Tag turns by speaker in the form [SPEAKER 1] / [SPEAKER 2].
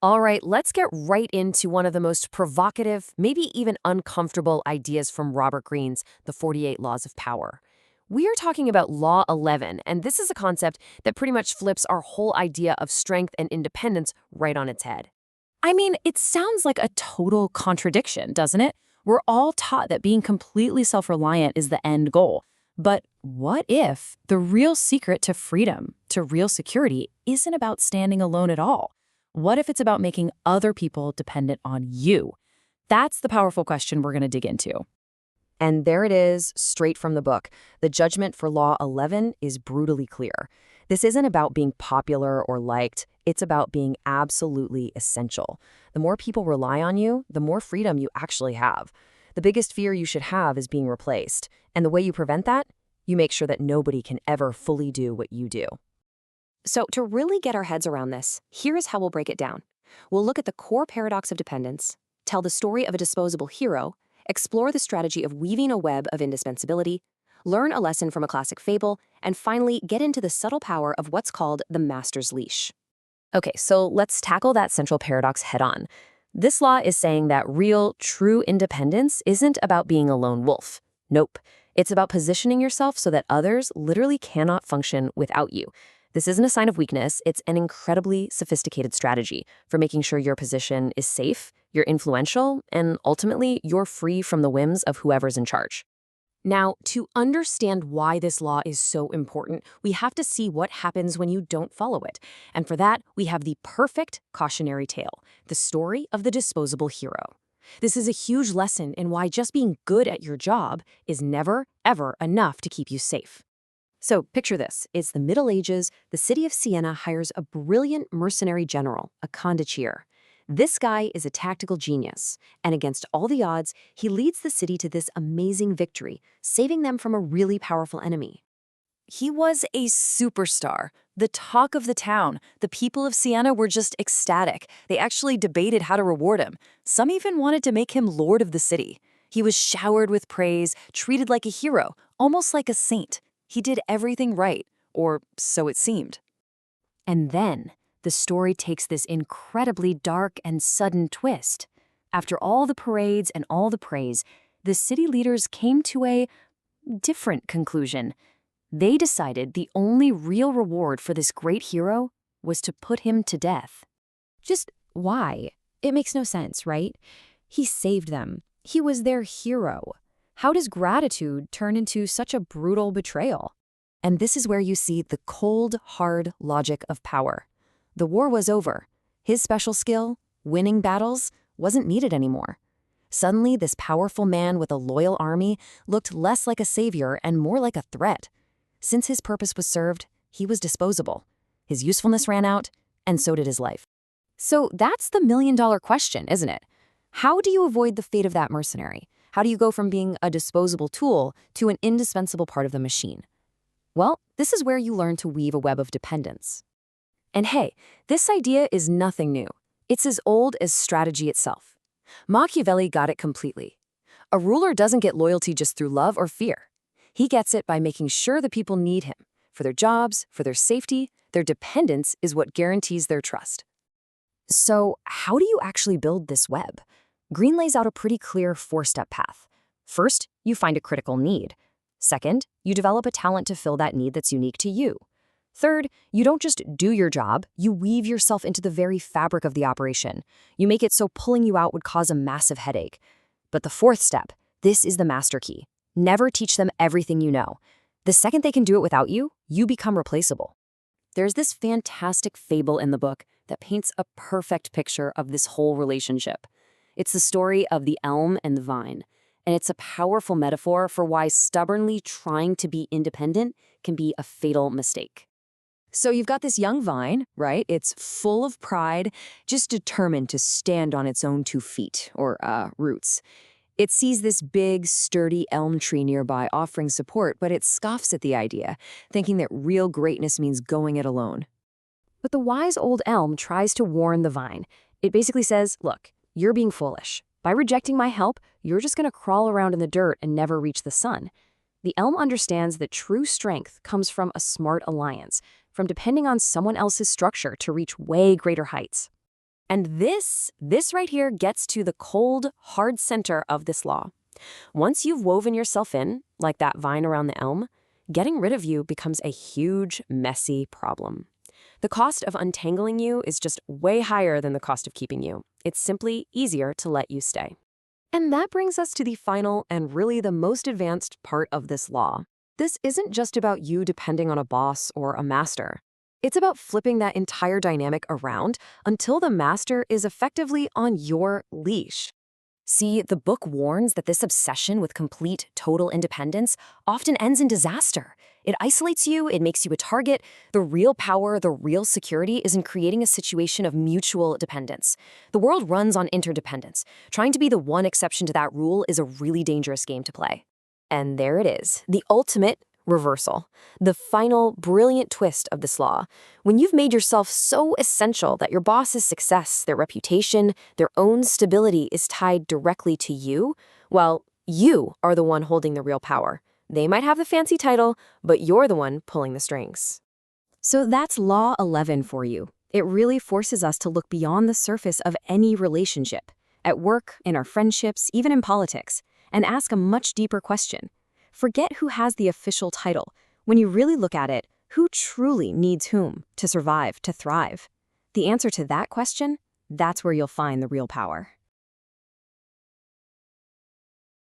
[SPEAKER 1] All right, let's get right into one of the most provocative, maybe even uncomfortable ideas from Robert Greene's The 48 Laws of Power. We are talking about Law 11, and this is a concept that pretty much flips our whole idea of strength and independence right on its head.
[SPEAKER 2] I mean, it sounds like a total contradiction, doesn't it? We're all taught that being completely self-reliant is the end goal. But what if the real secret to freedom, to real security, isn't about standing alone at all? What if it's about making other people dependent on you? That's the powerful question we're going to dig into.
[SPEAKER 1] And there it is, straight from the book. The judgment for Law 11 is brutally clear. This isn't about being popular or liked. It's about being absolutely essential. The more people rely on you, the more freedom you actually have. The biggest fear you should have is being replaced. And the way you prevent that? You make sure that nobody can ever fully do what you do. So to really get our heads around this, here's how we'll break it down. We'll look at the core paradox of dependence, tell the story of a disposable hero, explore the strategy of weaving a web of indispensability, learn a lesson from a classic fable, and finally get into the subtle power of what's called the master's leash. Okay, so let's tackle that central paradox head-on. This law is saying that real, true independence isn't about being a lone wolf. Nope. It's about positioning yourself so that others literally cannot function without you. This isn't a sign of weakness, it's an incredibly sophisticated strategy for making sure your position is safe, you're influential, and ultimately, you're free from the whims of whoever's in charge. Now, to understand why this law is so important, we have to see what happens when you don't follow it. And for that, we have the perfect cautionary tale, the story of the disposable hero. This is a huge lesson in why just being good at your job is never, ever enough to keep you safe. So picture this. It's the Middle Ages. The city of Siena hires a brilliant mercenary general, a condottiere. This guy is a tactical genius, and against all the odds, he leads the city to this amazing victory, saving them from a really powerful enemy.
[SPEAKER 2] He was a superstar, the talk of the town. The people of Siena were just ecstatic. They actually debated how to reward him. Some even wanted to make him lord of the city. He was showered with praise, treated like a hero, almost like a saint. He did everything right, or so it seemed.
[SPEAKER 1] And then, the story takes this incredibly dark and sudden twist. After all the parades and all the praise, the city leaders came to a different conclusion. They decided the only real reward for this great hero was to put him to death. Just why? It makes no sense, right? He saved them. He was their hero. How does gratitude turn into such a brutal betrayal? And this is where you see the cold, hard logic of power. The war was over. His special skill, winning battles, wasn't needed anymore. Suddenly, this powerful man with a loyal army looked less like a savior and more like a threat. Since his purpose was served, he was disposable. His usefulness ran out, and so did his life. So that's the million-dollar question, isn't it? How do you avoid the fate of that mercenary? How do you go from being a disposable tool to an indispensable part of the machine? Well, this is where you learn to weave a web of dependence. And hey, this idea is nothing new. It's as old as strategy itself. Machiavelli got it completely. A ruler doesn't get loyalty just through love or fear. He gets it by making sure the people need him. For their jobs, for their safety, their dependence is what guarantees their trust. So how do you actually build this web? Greene lays out a pretty clear four-step path. First, you find a critical need. Second, you develop a talent to fill that need that's unique to you. Third, you don't just do your job, you weave yourself into the very fabric of the operation. You make it so pulling you out would cause a massive headache. But the fourth step, this is the master key. Never teach them everything you know. The second they can do it without you, you become replaceable. There's this fantastic fable in the book that paints a perfect picture of this whole relationship. It's the story of the elm and the vine, and it's a powerful metaphor for why stubbornly trying to be independent can be a fatal mistake. So you've got this young vine, right? It's full of pride, just determined to stand on its own 2 feet, or roots. It sees this big, sturdy elm tree nearby offering support, but it scoffs at the idea, thinking that real greatness means going it alone. But the wise old elm tries to warn the vine. It basically says, look, you're being foolish. By rejecting my help, you're just going to crawl around in the dirt and never reach the sun. The elm understands that true strength comes from a smart alliance, from depending on someone else's structure to reach way greater heights. And this right here gets to the cold, hard center of this law. Once you've woven yourself in, like that vine around the elm, getting rid of you becomes a huge, messy problem. The cost of untangling you is just way higher than the cost of keeping you. It's simply easier to let you stay. And that brings us to the final and really the most advanced part of this law. This isn't just about you depending on a boss or a master. It's about flipping that entire dynamic around until the master is effectively on your leash. See, the book warns that this obsession with complete, total independence often ends in disaster. It isolates you, it makes you a target. The real power, the real security is in creating a situation of mutual dependence. The world runs on interdependence. Trying to be the one exception to that rule is a really dangerous game to play. And there it is, the ultimate reversal. The final, brilliant twist of this law. When you've made yourself so essential that your boss's success, their reputation, their own stability is tied directly to you, well, you are the one holding the real power. They might have the fancy title, but you're the one pulling the strings. So that's Law 11 for you. It really forces us to look beyond the surface of any relationship, at work, in our friendships, even in politics, and ask a much deeper question. Forget who has the official title. When you really look at it, who truly needs whom to survive, to thrive? The answer to that question, that's where you'll find the real power.